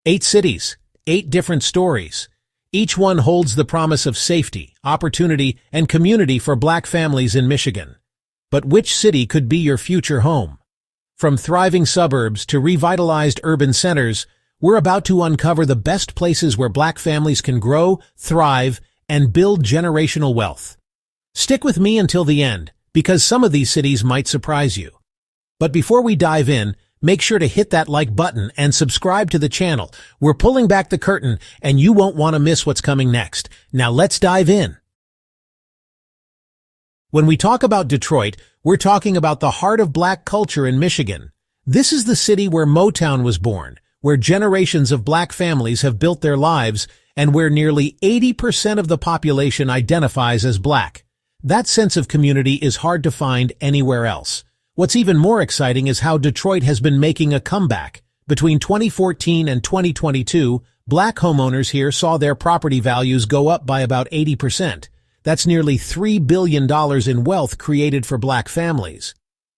8 cities, 8 different stories. Each one holds the promise of safety, opportunity, and community for Black families in Michigan. But which city could be your future home? From thriving suburbs to revitalized urban centers, we're about to uncover the best places where Black families can grow, thrive, and build generational wealth. Stick with me until the end, because some of these cities might surprise you. But before we dive in, make sure to hit that like button and subscribe to the channel. We're pulling back the curtain, and you won't want to miss what's coming next. Now let's dive in. When we talk about Detroit, we're talking about the heart of Black culture in Michigan. This is the city where Motown was born, where generations of Black families have built their lives, and where nearly 80% of the population identifies as Black. That sense of community is hard to find anywhere else. What's even more exciting is how Detroit has been making a comeback. Between 2014 and 2022, Black homeowners here saw their property values go up by about 80%. That's nearly $3 billion in wealth created for Black families.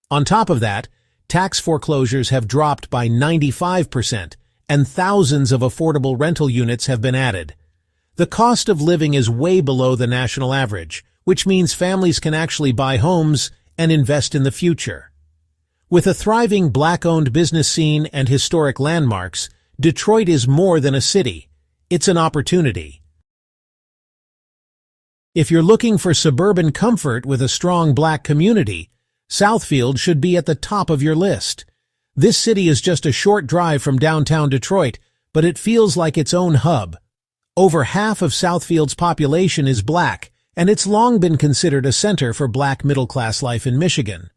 On top of that, tax foreclosures have dropped by 95%, and thousands of affordable rental units have been added. The cost of living is way below the national average, which means families can actually buy homes and invest in the future. With a thriving Black-owned business scene and historic landmarks, Detroit is more than a city. It's an opportunity. If you're looking for suburban comfort with a strong Black community, Southfield should be at the top of your list. This city is just a short drive from downtown Detroit, but it feels like its own hub. Over half of Southfield's population is Black, and it's long been considered a center for Black middle-class life in Michigan.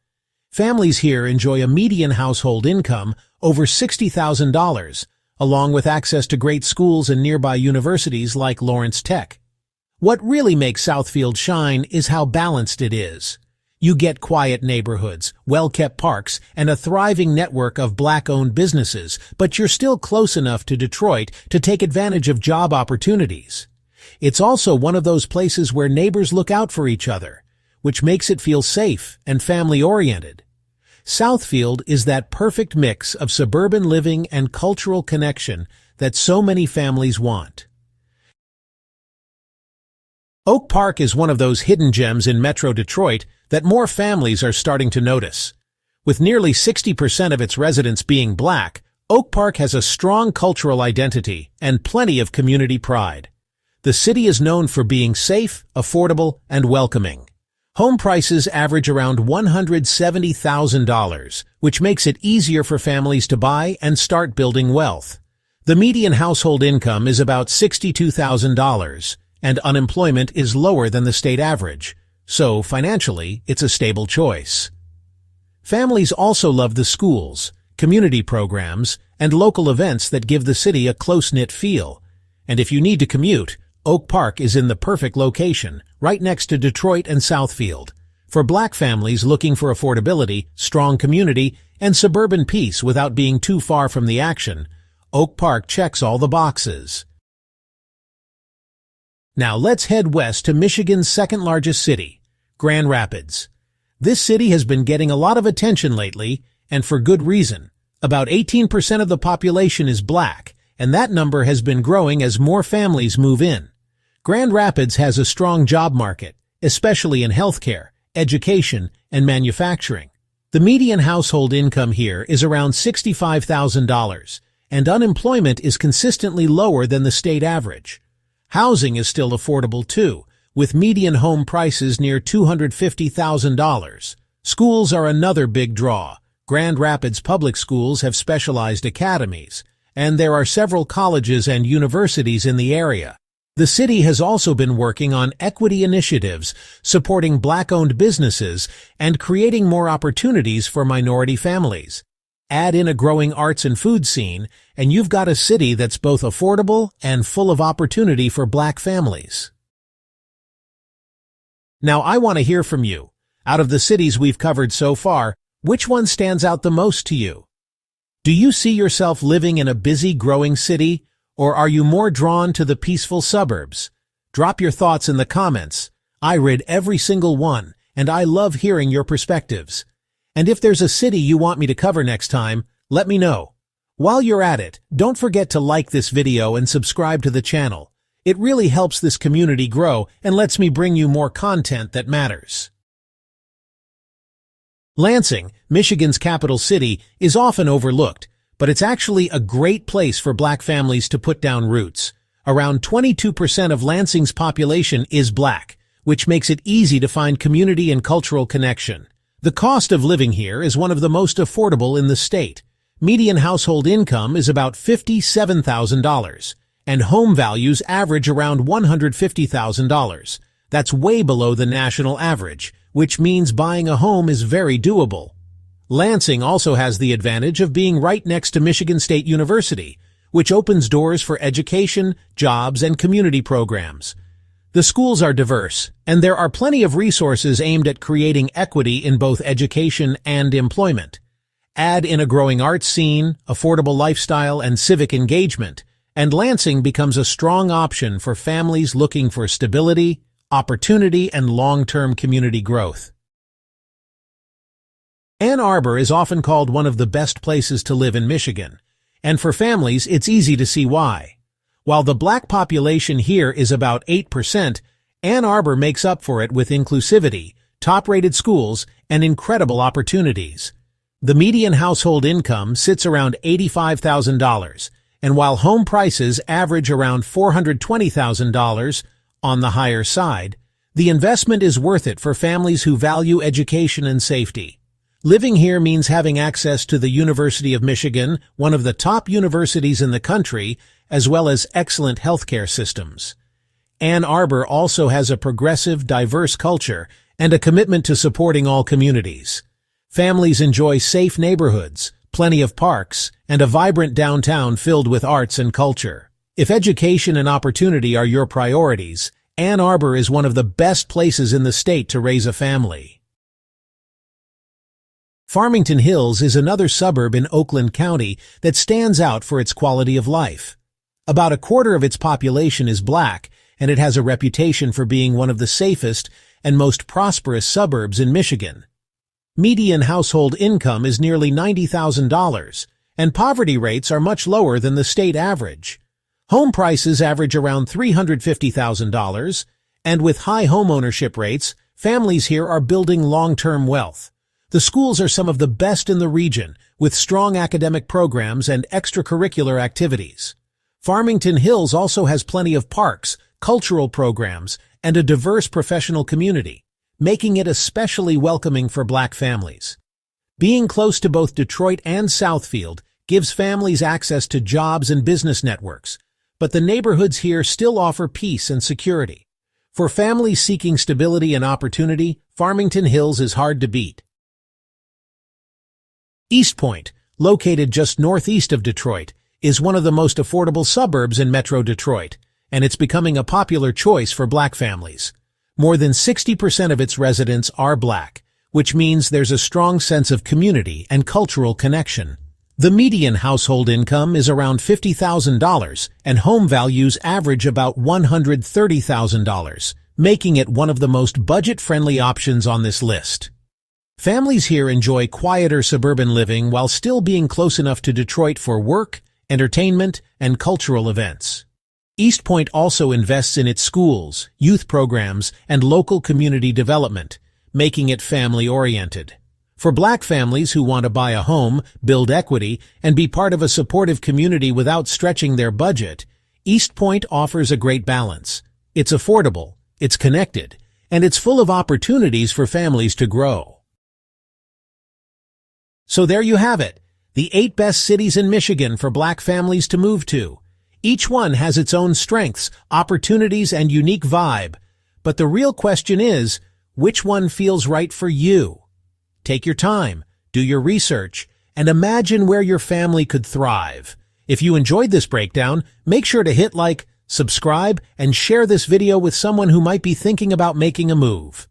Families here enjoy a median household income over $60,000, along with access to great schools and nearby universities like Lawrence Tech. What really makes Southfield shine is how balanced it is. You get quiet neighborhoods, well-kept parks, and a thriving network of Black-owned businesses, but you're still close enough to Detroit to take advantage of job opportunities. It's also one of those places where neighbors look out for each other, which makes it feel safe and family-oriented. Southfield is that perfect mix of suburban living and cultural connection that so many families want. Oak Park is one of those hidden gems in Metro Detroit that more families are starting to notice. With nearly 60% of its residents being Black, Oak Park has a strong cultural identity and plenty of community pride. The city is known for being safe, affordable, and welcoming. Home prices average around $170,000, which makes it easier for families to buy and start building wealth. The median household income is about $62,000, and unemployment is lower than the state average, so financially it's a stable choice. Families also love the schools, community programs, and local events that give the city a close-knit feel. And if you need to commute, Oak Park is in the perfect location, right next to Detroit and Southfield. For Black families looking for affordability, strong community, and suburban peace without being too far from the action, Oak Park checks all the boxes. Now let's head west to Michigan's second-largest city, Grand Rapids. This city has been getting a lot of attention lately, and for good reason. About 18% of the population is Black, and that number has been growing as more families move in. Grand Rapids has a strong job market, especially in healthcare, education, and manufacturing. The median household income here is around $65,000, and unemployment is consistently lower than the state average. Housing is still affordable too, with median home prices near $250,000. Schools are another big draw. Grand Rapids public schools have specialized academies, and there are several colleges and universities in the area. The city has also been working on equity initiatives, supporting Black-owned businesses, and creating more opportunities for minority families. Add in a growing arts and food scene, and you've got a city that's both affordable and full of opportunity for Black families. Now I want to hear from you. Out of the cities we've covered so far, which one stands out the most to you? Do you see yourself living in a busy, growing city, or are you more drawn to the peaceful suburbs? Drop your thoughts in the comments. I read every single one, and I love hearing your perspectives. And if there's a city you want me to cover next time, let me know. While you're at it, don't forget to like this video and subscribe to the channel. It really helps this community grow and lets me bring you more content that matters. Lansing, Michigan's capital city, is often overlooked, but it's actually a great place for Black families to put down roots. Around 22% of Lansing's population is Black, which makes it easy to find community and cultural connection. The cost of living here is one of the most affordable in the state. Median household income is about $57,000, and home values average around $150,000. That's way below the national average, which means buying a home is very doable. Lansing also has the advantage of being right next to Michigan State University, which opens doors for education, jobs, and community programs. The schools are diverse, and there are plenty of resources aimed at creating equity in both education and employment. Add in a growing arts scene, affordable lifestyle, and civic engagement, and Lansing becomes a strong option for families looking for stability, opportunity, and long-term community growth. Ann Arbor is often called one of the best places to live in Michigan, and for families it's easy to see why. While the Black population here is about 8%, Ann Arbor makes up for it with inclusivity, top-rated schools, and incredible opportunities. The median household income sits around $85,000, and while home prices average around $420,000 on the higher side, the investment is worth it for families who value education and safety. Living here means having access to the University of Michigan, one of the top universities in the country, as well as excellent healthcare systems. Ann Arbor also has a progressive, diverse culture and a commitment to supporting all communities. Families enjoy safe neighborhoods, plenty of parks, and a vibrant downtown filled with arts and culture. If education and opportunity are your priorities, Ann Arbor is one of the best places in the state to raise a family. Farmington Hills is another suburb in Oakland County that stands out for its quality of life. About a quarter of its population is Black, and it has a reputation for being one of the safest and most prosperous suburbs in Michigan. Median household income is nearly $90,000, and poverty rates are much lower than the state average. Home prices average around $350,000, and with high homeownership rates, families here are building long-term wealth. The schools are some of the best in the region, with strong academic programs and extracurricular activities. Farmington Hills also has plenty of parks, cultural programs, and a diverse professional community, making it especially welcoming for Black families. Being close to both Detroit and Southfield gives families access to jobs and business networks, but the neighborhoods here still offer peace and security. For families seeking stability and opportunity, Farmington Hills is hard to beat. East Point, located just northeast of Detroit, is one of the most affordable suburbs in Metro Detroit, and it's becoming a popular choice for Black families. More than 60% of its residents are Black, which means there's a strong sense of community and cultural connection. The median household income is around $50,000, and home values average about $130,000, making it one of the most budget-friendly options on this list. Families here enjoy quieter suburban living while still being close enough to Detroit for work, entertainment, and cultural events. East Point also invests in its schools, youth programs, and local community development, making it family-oriented. For Black families who want to buy a home, build equity, and be part of a supportive community without stretching their budget, East Point offers a great balance. It's affordable, it's connected, and it's full of opportunities for families to grow. So there you have it, the 8 best cities in Michigan for Black families to move to. Each one has its own strengths, opportunities, and unique vibe. But the real question is, which one feels right for you? Take your time, do your research, and imagine where your family could thrive. If you enjoyed this breakdown, make sure to hit like, subscribe, and share this video with someone who might be thinking about making a move.